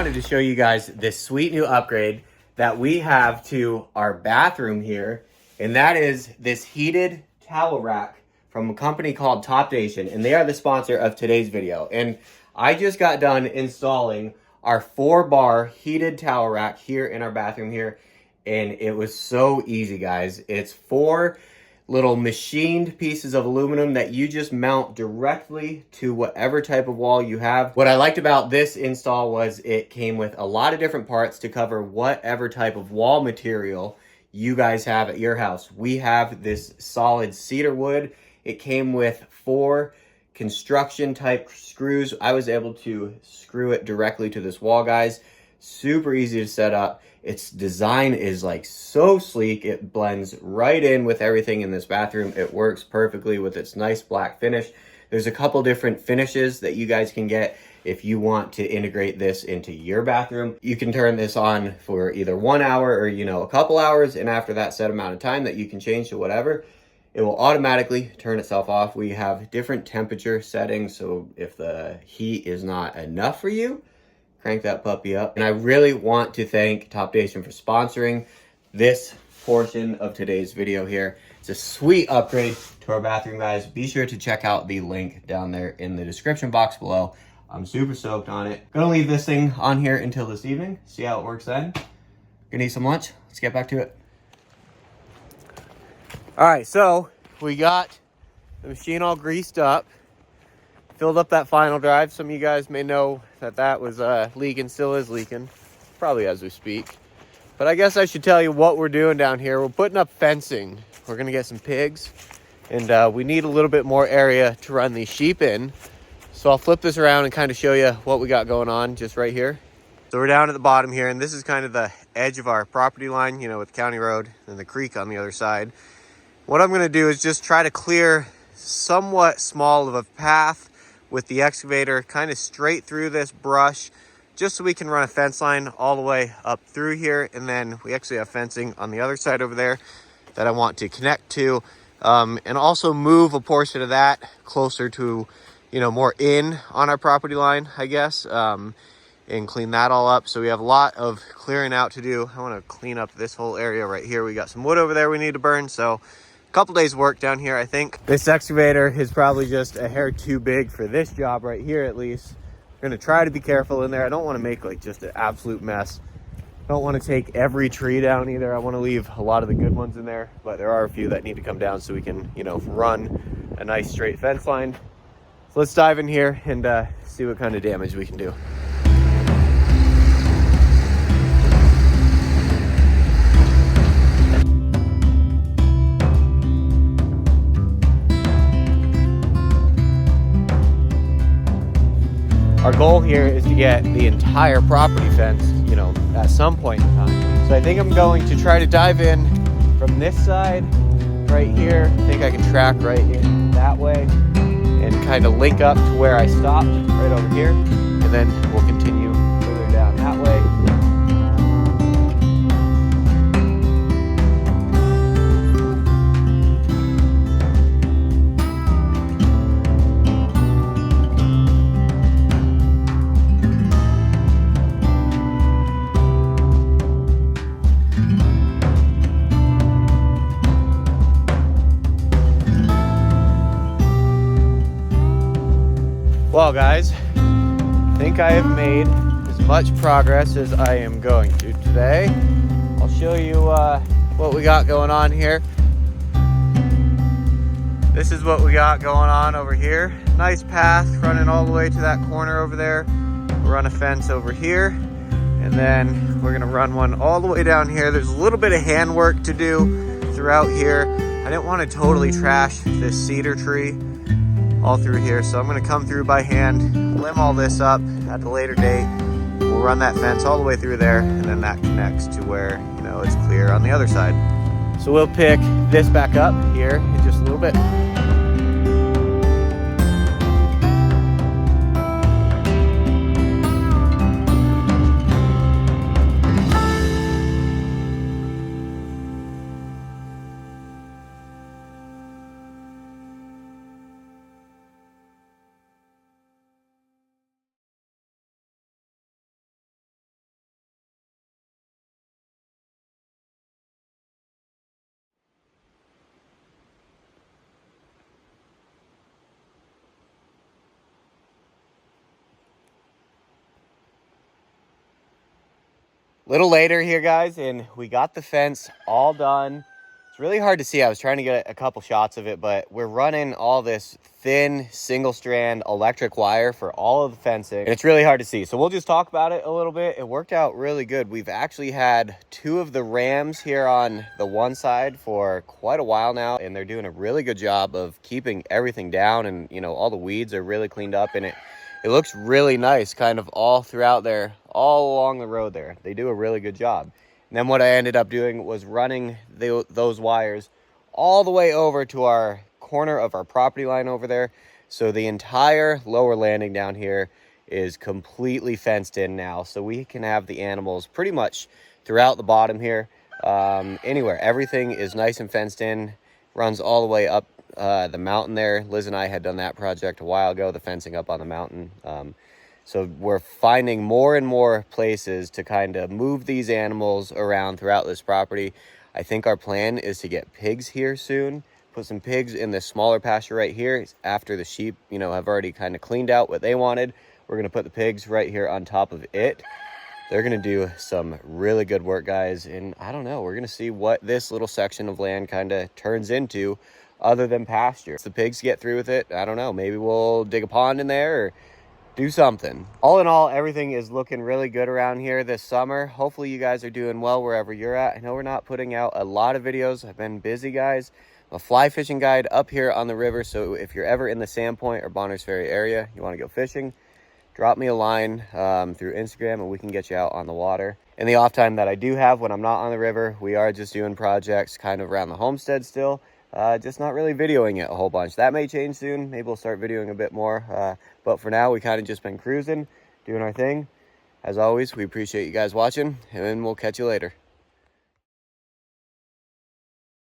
wanted to show you guys this sweet new upgrade that we have to our bathroom here, and that is this heated towel rack from a company called Pasture, and they are the sponsor of today's video. And I just got done installing our 4-bar heated towel rack here in our bathroom here, and it was so easy, guys. It's 4 little machined pieces of aluminum that you just mount directly to whatever type of wall you have. What I liked about this install was it came with a lot of different parts to cover whatever type of wall material you guys have at your house. We have this solid cedar wood. It came with 4 construction type screws. I was able to screw it directly to this wall, guys. Super easy to set up. Its design is like so sleek. It blends right in with everything in this bathroom. It works perfectly with its nice black finish. There's a couple different finishes that you guys can get if you want to integrate this into your bathroom. You can turn this on for either 1 hour or, a couple hours, and after that set amount of time that you can change to whatever, it will automatically turn itself off. We have different temperature settings, so if the heat is not enough for you, crank that puppy up. And I really want to thank Pasture for sponsoring this portion of today's video here. It's a sweet upgrade to our bathroom, guys. Be sure to check out the link down there in the description box below. I'm super stoked on it. Gonna leave this thing on here until this evening, see how it works then. Gonna eat some lunch. Let's get back to it. All right, so we got the machine all greased up. Filled up that final drive. Some of you guys may know that was leaking, still is leaking, probably as we speak. But I guess I should tell you what we're doing down here. We're putting up fencing. We're gonna get some pigs, and we need a little bit more area to run these sheep in. So I'll flip this around and kind of show you what we got going on just right here. So we're down at the bottom here, and this is kind of the edge of our property line, with the county road and the creek on the other side. What I'm gonna do is just try to clear somewhat small of a path with the excavator kind of straight through this brush, just so we can run a fence line all the way up through here. And then we actually have fencing on the other side over there that I want to connect to, and also move a portion of that closer to, more in on our property line, I guess, and clean that all up. So we have a lot of clearing out to do. I want to clean up this whole area right here. We got some wood over there we need to burn, so couple days work down here, I think. This excavator is probably just a hair too big for this job right here, at least. I'm gonna try to be careful in there. I don't want to make like just an absolute mess. I don't want to take every tree down either. I want to leave a lot of the good ones in there, but there are a few that need to come down so we can, run a nice straight fence line. So let's dive in here and see what kind of damage we can do. Our goal here is to get the entire property fenced, at some point in time. So I think I'm going to try to dive in from this side right here. I think I can track right in that way and kind of link up to where I stopped right over here. And then we'll continue further down that way. Well, guys, I think I have made as much progress as I am going to today. I'll show you what we got going on here. This is what we got going on over here. Nice path running all the way to that corner over there. We'll run a fence over here, and then we're gonna run one all the way down here. There's a little bit of handwork to do throughout here. I didn't want to totally trash this cedar tree all through here, so I'm going to come through by hand, limb all this up at a later date. We'll run that fence all the way through there, and then that connects to where it's clear on the other side. So we'll pick this back up here in just a little bit. Little later here, guys, and we got the fence all done. It's really hard to see. I was trying to get a couple shots of it, but we're running all this thin single strand electric wire for all of the fencing, and it's really hard to see. So we'll just talk about it a little bit. It worked out really good. We've actually had 2 of the rams here on the one side for quite a while now, and they're doing a really good job of keeping everything down, and you know, all the weeds are really cleaned up, and it looks really nice kind of all throughout there, all along the road there. They do a really good job. And then what I ended up doing was running those wires all the way over to our corner of our property line over there. So the entire lower landing down here is completely fenced in now. So we can have the animals pretty much throughout the bottom here. Anywhere, everything is nice and fenced in, runs all the way up the mountain there. Liz and I had done that project a while ago, the fencing up on the mountain. So we're finding more and more places to kind of move these animals around throughout this property. I think our plan is to get pigs here soon, put some pigs in this smaller pasture right here after the sheep, you know, have already kind of cleaned out what they wanted. We're going to put the pigs right here on top of it. They're going to do some really good work, guys. And I don't know, we're going to see what this little section of land kind of turns into other than pasture. If the pigs get through with it, I don't know, maybe we'll dig a pond in there or do something. All in all, everything is looking really good around here this summer. Hopefully you guys are doing well wherever you're at. I know we're not putting out a lot of videos. I've been busy, guys. I'm a fly fishing guide up here on the river. So if you're ever in the Sandpoint or Bonners Ferry area, you want to go fishing, drop me a line through Instagram and we can get you out on the water. In the off time that I do have when I'm not on the river, we are just doing projects kind of around the homestead still. Just not really videoing it a whole bunch. That may change soon. Maybe we'll start videoing a bit more. But for now, we kind of just been cruising, doing our thing. As always, we appreciate you guys watching, and we'll catch you later.